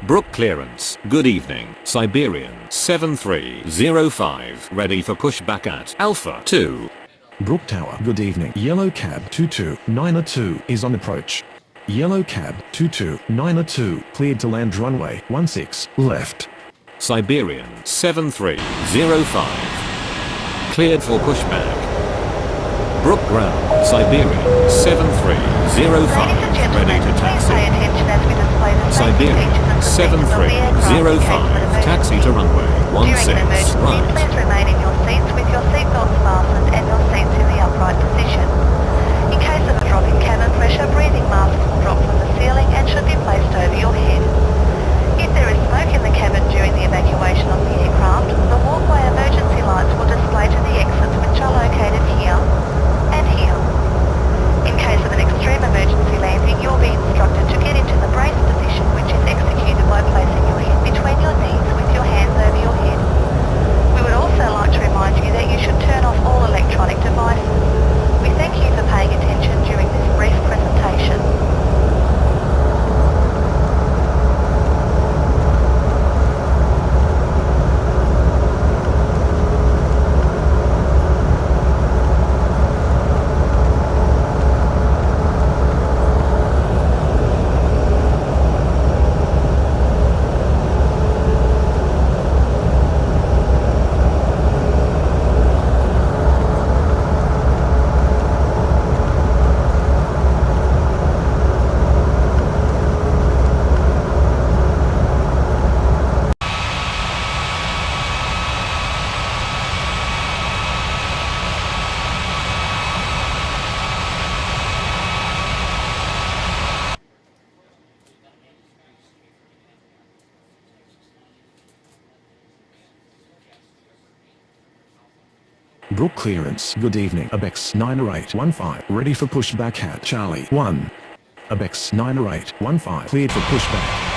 Brook clearance. Good evening. Siberian 7305. Ready for pushback at Alpha 2. Brook Tower, good evening. Yellow cab 22902 is on approach. Yellow cab 22902 cleared to land runway 16 left. Siberian 7305. Cleared for pushback. Brook ground. Siberian 7305. Ready to taxi. Siberian 7305. Taxi to runway 16 right. Please remain in your seats with your seatbelts fastened and your seats in the upright position. In case of a drop in cabin pressure, breathing masks will drop from the ceiling and should be placed over your head. If there is smoke in the cabin during the evacuation of the aircraft, the walkway emergency lights will display to the exits, which are located here and here. In case of an extreme emergency landing, you'll be instructed to get into the brace position, which is executed by placing your head between your knees with your hands over your head. We would also like to remind you that you should turn off all electronic devices. We thank you for paying attention during this brief presentation. Brook clearance, good evening. Abex 90815, ready for pushback at Charlie 1. Abex 90815, cleared for pushback.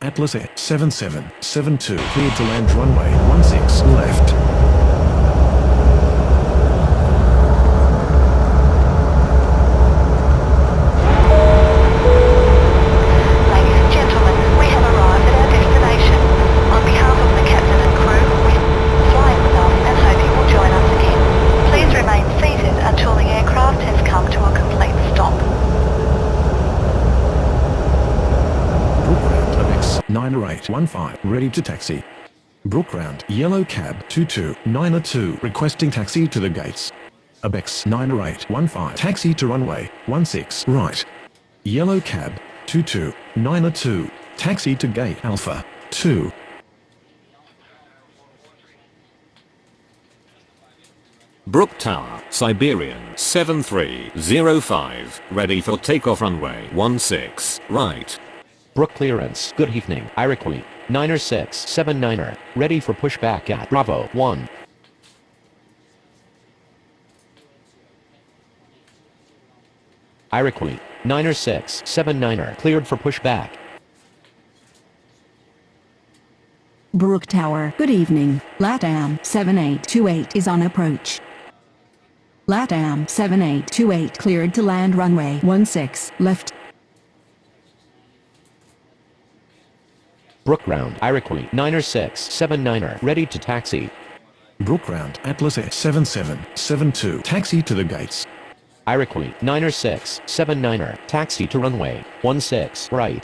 Atlas Air 7772 cleared to land runway 16 left. Ladies and gentlemen, we have arrived at our destination. On behalf of the captain and crew, we're flying with us and hope you will join us again. Please remain seated until the aircraft has come to a complete stop. 90815, ready to taxi. Brook round, yellow cab 22902, requesting taxi to the gates. Abex 90815, taxi to runway 16 right. Yellow cab 22902, taxi to gate Alpha 2. Brook Tower, Siberian 7305. Ready for takeoff runway 16 right. Brook clearance, good evening. Iroquois 9679er, ready for pushback at Bravo 1. Iroquois 9679er, cleared for pushback. Brook Tower, good evening. LATAM 7828 is on approach. LATAM 7828 cleared to land runway 16 left. Brook ground, Iroquois 9679er, ready to taxi. Brook round, Atlas Air 7772, taxi to the gates. Iroquois 9679er, taxi to runway 16 right.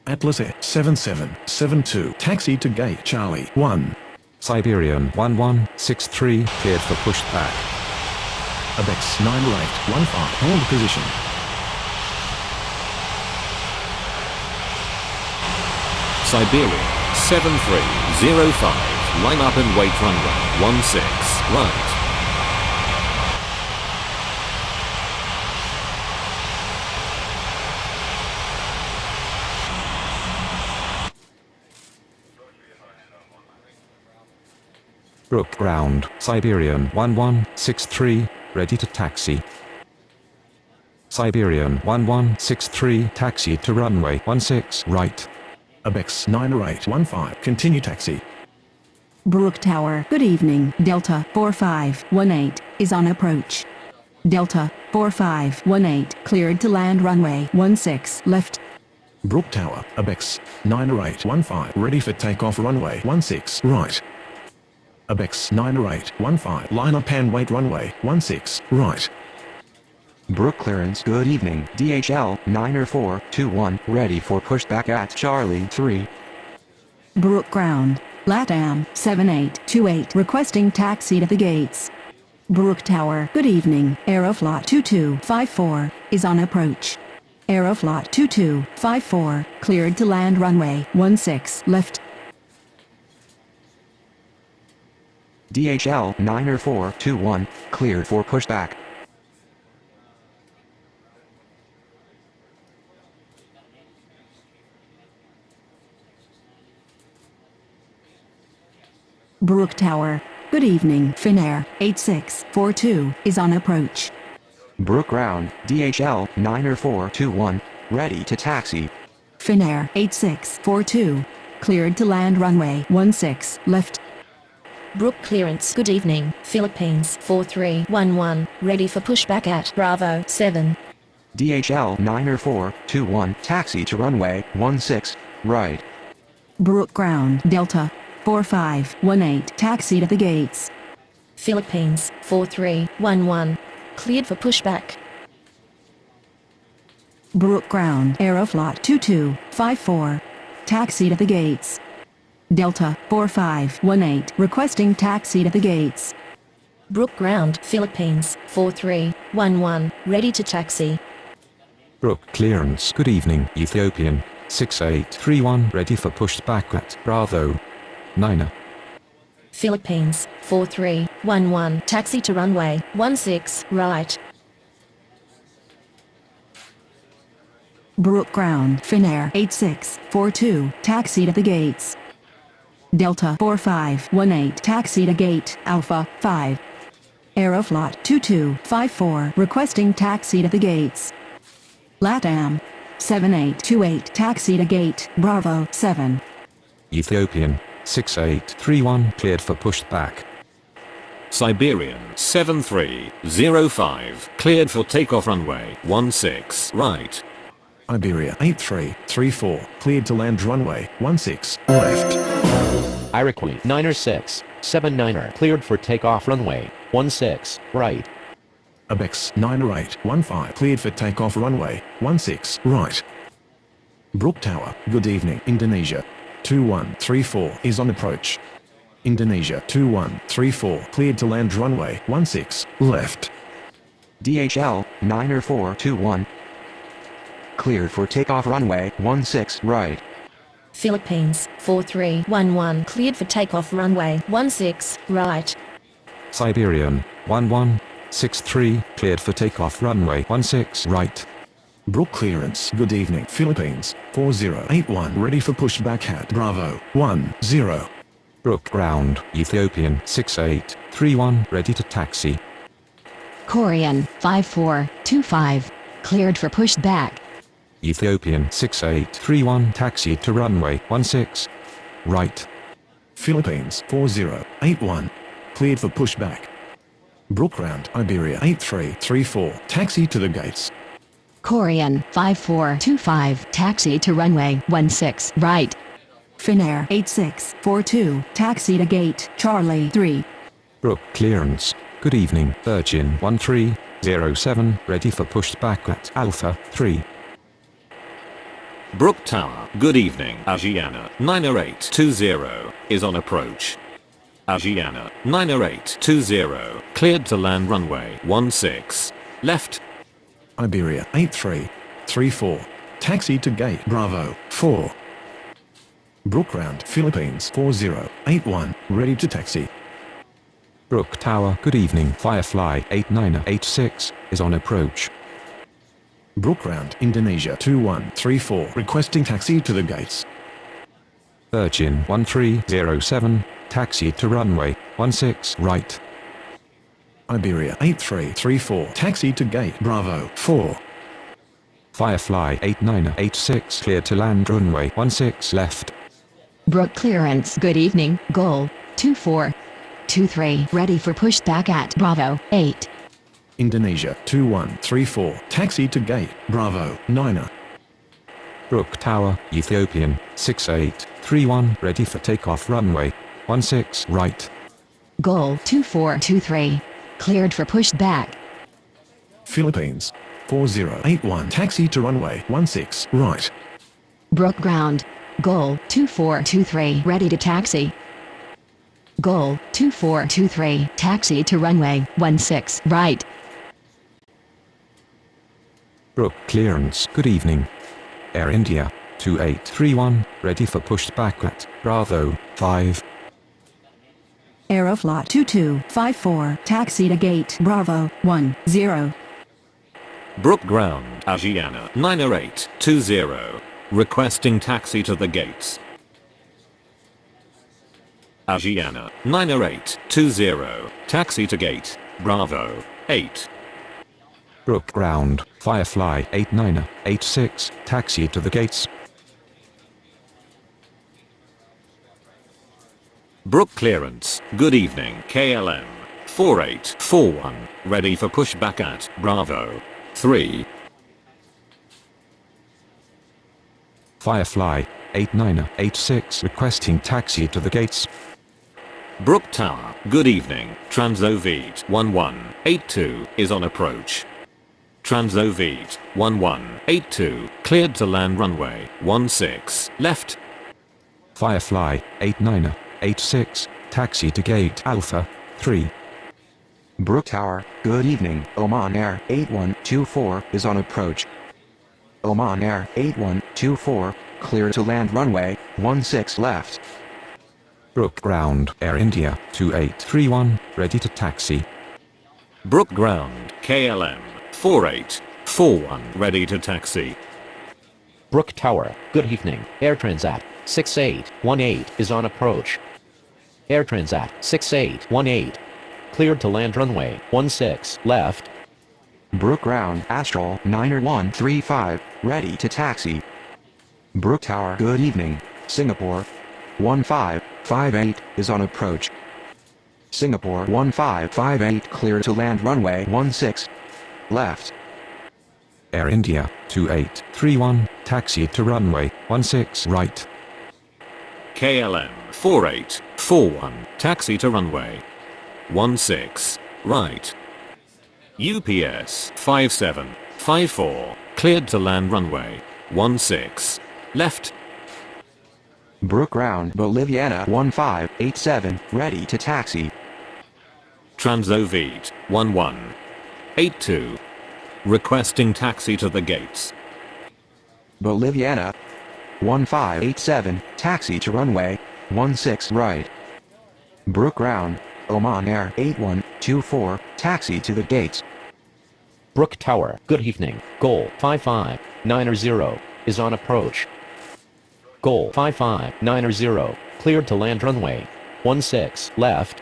Atlas Air 7772, taxi to gate Charlie 1. Siberian 1163, cleared for pushback. Abex 90815, hold position. Siberian 7305. Line up and wait runway 16 right. Brook Ground, Siberian 1163, ready to taxi. Siberian 1163, taxi to runway 16 right. Abex 90815, continue taxi. Brook Tower, good evening. Delta 4518 is on approach. Delta 4518 cleared to land runway 16 left. Brook Tower, Abex 90815, ready for takeoff runway 16 right. Abex 90815, line up and wait runway 16 right. Brook clearance, good evening. DHL 90421, ready for pushback at Charlie 3. Brook Ground, LATAM 7828 requesting taxi to the gates. Brook Tower, good evening. Aeroflot 2254 is on approach. Aeroflot 2254 cleared to land runway 16 left. DHL 90421, cleared for pushback. Brook Tower, good evening. Finnair 8642 is on approach. Brook Ground, DHL 90421, ready to taxi. Finnair 8642 cleared to land runway 16 left. Brook clearance, good evening. Philippines 4311, ready for pushback at Bravo 7. DHL 90421, taxi to runway 16 right. Brook Ground, Delta 4518 taxi to the gates. Philippines 4311, cleared for pushback. Brook Ground, Aeroflot 2254 taxi to the gates. Delta 4518 requesting taxi to the gates. Brook Ground, Philippines 4311, ready to taxi. Brook clearance, good evening. Ethiopian 6831, ready for pushback at Bravo 9. Philippines 4311, taxi to runway 16 right. Brook Ground, Finnair 8642 taxi to the gates. Delta 4518 taxi to gate Alpha 5. Aeroflot 2254 requesting taxi to the gates. LATAM 7828 taxi to gate Bravo 7. Ethiopian 6831, cleared for pushback. Siberian 7305, cleared for takeoff runway 16 right. Iberia 8334, cleared to land runway 16 left. Iroquois 90679, cleared for takeoff runway 16 right. Abex 90815, cleared for takeoff runway 16 right. Brook Tower, good evening. Indonesia 2134 is on approach. Indonesia 2134, cleared to land runway 16 left. DHL 90421, cleared for takeoff runway 16 right. Philippines 4311, cleared for takeoff runway 16 right. Siberian 1163, cleared for takeoff runway 16 right. Brook clearance, good evening. Philippines 4081, ready for pushback at Bravo 10. Brook ground, Ethiopian 6831, ready to taxi. Korean 5425, cleared for pushback. Ethiopian 6831, taxi to runway 16 right. Philippines 4081, cleared for pushback. Brook round, Iberia 8334, taxi to the gates. Korean 5425, taxi to runway 16 right. Finnair 8642, taxi to gate Charlie 3. Brook clearance, good evening. Virgin 1307, ready for pushback at Alpha 3. Brook Tower, good evening. Asiana 90820 is on approach. Asiana 90820, cleared to land runway 16 left. Iberia 8334, taxi to gate Bravo 4. Brook round, Philippines 4081, ready to taxi. Brook Tower, good evening. Firefly 8986 is on approach. Brook round, Indonesia 2134, requesting taxi to the gates. Virgin 1307, taxi to runway 16 right. Iberia 8334, taxi to gate Bravo 4. Firefly 8986, clear to land runway 16 left. Brook clearance. Good evening. Goal 2423. Ready for pushback at Bravo 8. Indonesia 2134, taxi to gate Bravo 9. Brook Tower, Ethiopian 6831, ready for takeoff runway 16 right. Goal 2423. Cleared for pushback. Philippines 4081, taxi to runway 16 right. Brook ground. Goal 2423. Ready to taxi. Goal 2423. Taxi to runway 16 right. Brook clearance. Good evening. Air India 2831, ready for pushback at Bravo 5. Aeroflot 2254, taxi to gate Bravo 10. Brook Ground, Asiana 90820, requesting taxi to the gates. Asiana 90820, taxi to gate Bravo 8. Brook ground, Firefly 8986, taxi to the gates. Brook clearance, good evening, KLM 4841, ready for pushback at Bravo 3. Firefly 8986, requesting taxi to the gates. Brook Tower, good evening, Transoviet 1182 is on approach. Transoviet 1182, cleared to land runway 16 left. Firefly 8986, taxi to gate Alpha 3. Brook Tower, good evening, Oman Air 8124 is on approach. Oman Air 8124, clear to land runway 16 left. Brook ground, Air India 2831, ready to taxi. Brook ground, KLM 4841, ready to taxi. Brook Tower, good evening. Air Transat 6818 is on approach. Air Transat 6818, cleared to land runway 16 left. Brook ground, Astral 9135, ready to taxi. Brook Tower, good evening, Singapore 1558 is on approach. Singapore 1558, clear to land runway 16 left. Air India 2831, taxi to runway 16 right. KLM 4841, taxi to runway 16 right. UPS 5754, cleared to land runway 16 left. Brook ground, Boliviana 1587, ready to taxi. Transoviet 1182, requesting taxi to the gates. Boliviana 1587, taxi to runway 16 right. Brook ground, Oman Air 8124, taxi to the gates. Brook Tower, good evening. Goal 5590 is on approach. Goal 5590, cleared to land runway 16 left.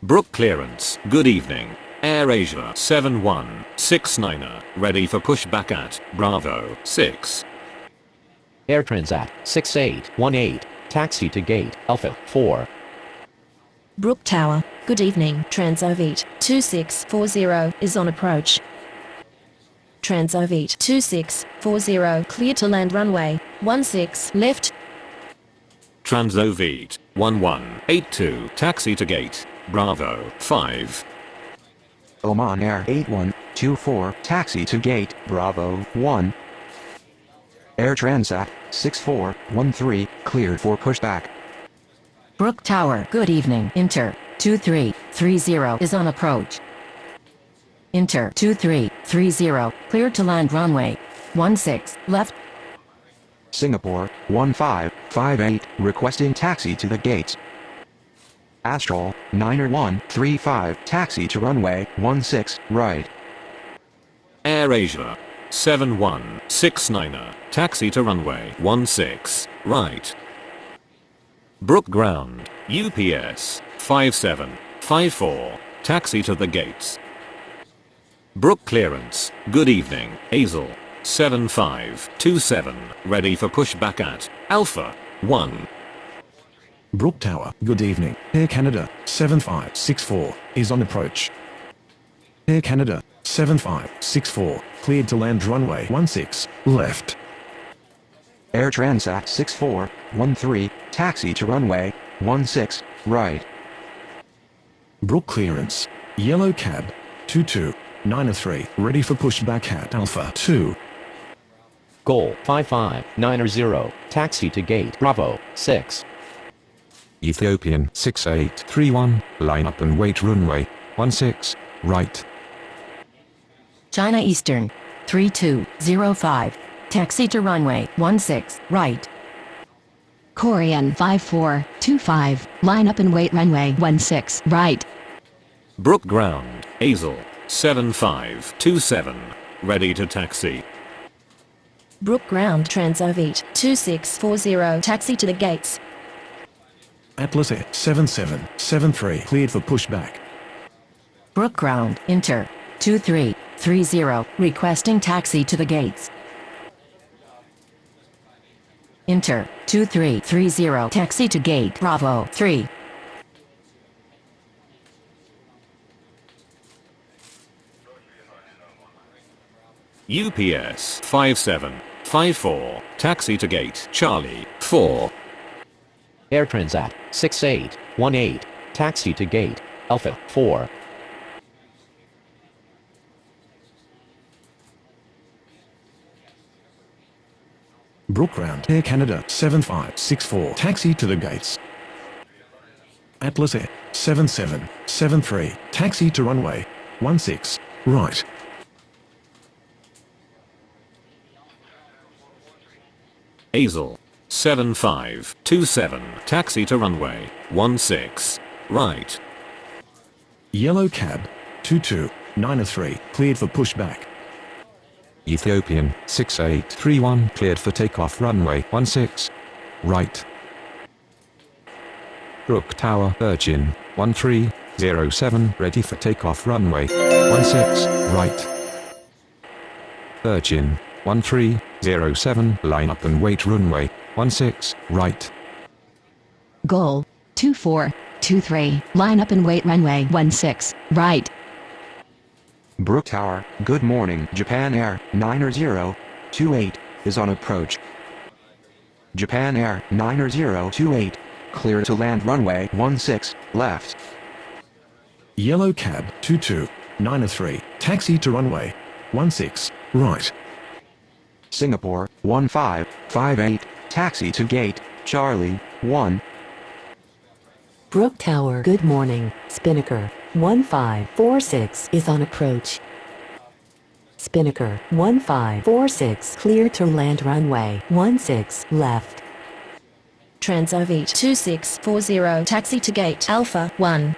Brook clearance, good evening. Air Asia 7169, ready for pushback at Bravo 6. Air Transat 6818, taxi to gate Alpha 4. Brook Tower, good evening. Transoviet 2640 is on approach. Transoviet 2640, clear to land runway 16 left. Transoviet 1182, taxi to gate Bravo 5. Oman Air 8124, taxi to gate Bravo 1. Air Transat 6413, cleared for pushback. Brook Tower, good evening. Inter 2330 is on approach. Inter 2330, cleared to land runway 16 left. Singapore 1558, requesting taxi to the gates. Astral 9135, taxi to runway 16 right. Air Asia 7169, taxi to runway 16 right. Brook Ground, UPS 5754, taxi to the gates. Brook Clearance, good evening, Hazel 7527, ready for pushback at Alpha 1. Brook Tower, good evening, Air Canada 7564 is on approach. Air Canada 7564, cleared to land runway 16, left. Air Transat 6413, taxi to runway 16, right. Brook Clearance, Yellow Cab 2293, ready for pushback at Alpha 2. Goal 55990, taxi to gate Bravo 6. Ethiopian 6831, line up and wait runway 16, right. China Eastern 3205, taxi to runway 16, right. Korean 5425, line up and wait runway 16, right. Brook Ground, Hazel 7527, ready to taxi. Brook Ground Transovit 2640, taxi to the gates. Atlas Air 7773, cleared for pushback. Brook Ground, Inter 2330, requesting taxi to the gates. Inter 2330, taxi to gate Bravo 3. UPS 5754, taxi to gate Charlie 4. Air Transat 6818, taxi to gate Alpha 4. Brook Ground, Air Canada 7564, taxi to the gates. Atlas Air 7773, taxi to runway 16, right. Hazel 7527, taxi to runway 16, right. Yellow Cab 2293, cleared for pushback. Ethiopian 6831, cleared for takeoff runway 16, right. Brook Tower Virgin 1307, ready for takeoff runway 16, right. Virgin 1307, line up and wait runway 16, right. Goal 2423, line up and wait runway 16, right. Brook Tower, good morning, Japan Air 9028 is on approach. Japan Air 9028, clear to land runway 16, left. Yellow Cab 2293, taxi to runway 16, right. Singapore 1558, taxi to gate Charlie 1. Brook Tower, good morning, Spinnaker 1546 is on approach. Spinnaker 1546, clear to land runway 16, left. Transovit 2640, taxi to gate Alpha 1.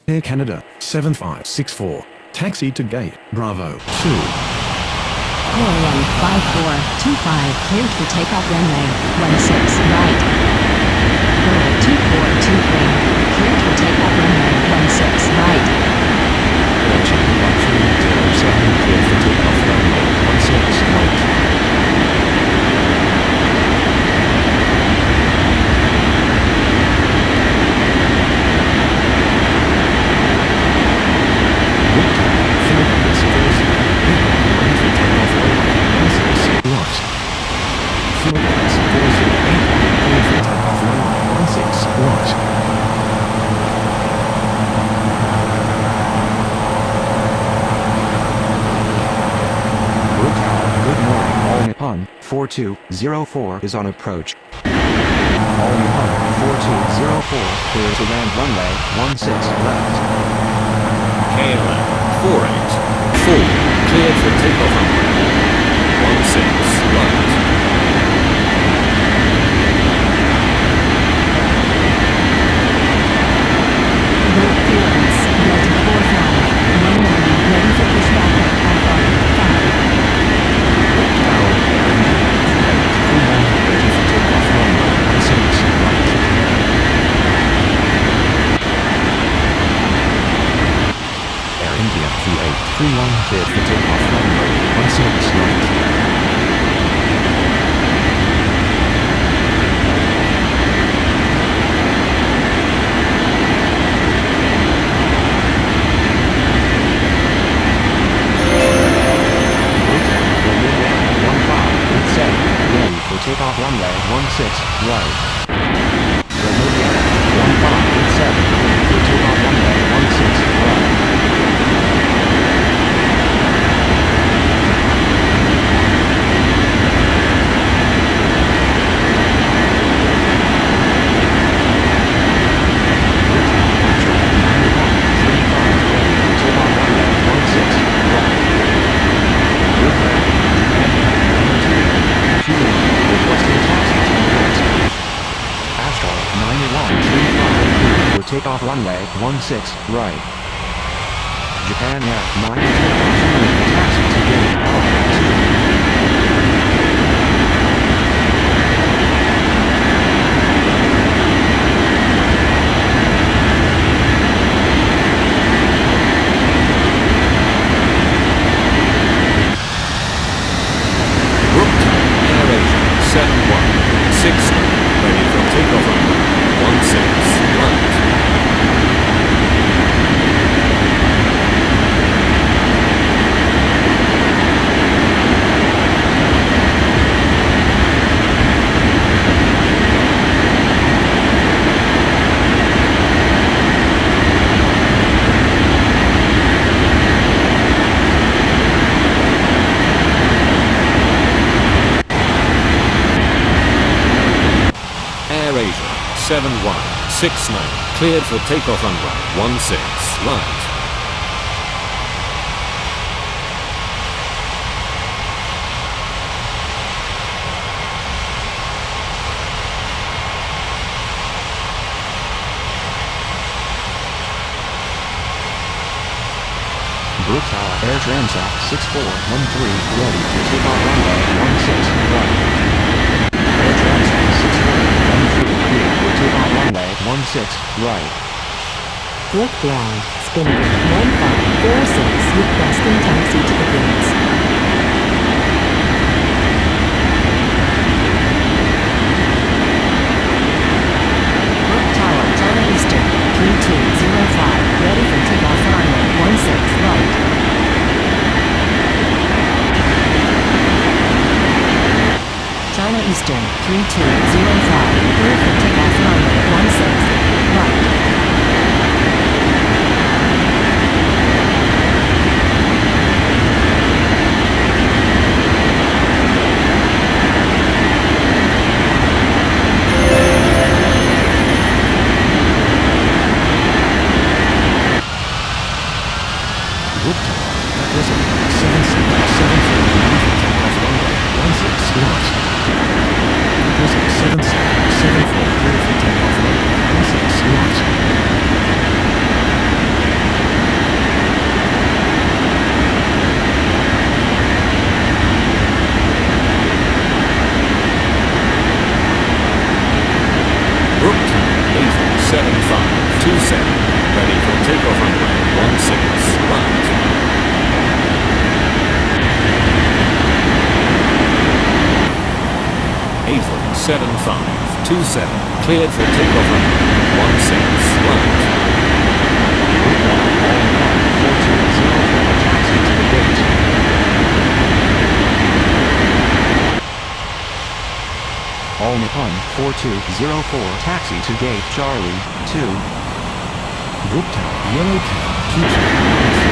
Air Canada 7564, taxi to gate Bravo 2. Korean 5425, cleared for takeoff runway 16, right. Goal 2423, cleared for takeoff runway 16, right. Virgin 1307, cleared for takeoff runway 16, right. Good morning, All Nippon 4204 is on approach. All Nippon 4204, clear to land runway 16, left. KLM 484, cleared for takeoff runway 16, right. Brook Clearance, Delta 45, runway ready for pushback at Alpha 5. Tower, ready for takeoff runway 16, right. cleared for takeoff runway 16 right. Takeoff runway 16 right. Romania 1587, for takeoff runway 16 right. Takeoff runway 16 right. Japan Air 9 taxi to gate 2. Ready for takeoff runway 16 right. AirAsia 7169, cleared for takeoff runway 16 right. Brook Tower Air Transat 6413, ready to take off runway 16 right. Air Transat 6413, clear for takeoff runway 16 right. Brook ground, Spinnaker 1546, requesting taxi to the gates. Brook Tower, China Eastern 3205, ready for takeoff runway 16 right. China Eastern 3205, clear for takeoff runway 16 right. Brook Tower, represent 7774 takeoff runway 16 right. Represent 7774 clear for takeoff runway 16 right. Brook Tower 7527, ready for takeoff runway 16 right. Avon 7527, cleared for takeoff runway 16 right. Taxi to the gate. All Nippon 4204, taxi to gate Charlie 2. Brook Tower, Yellow Cab 22.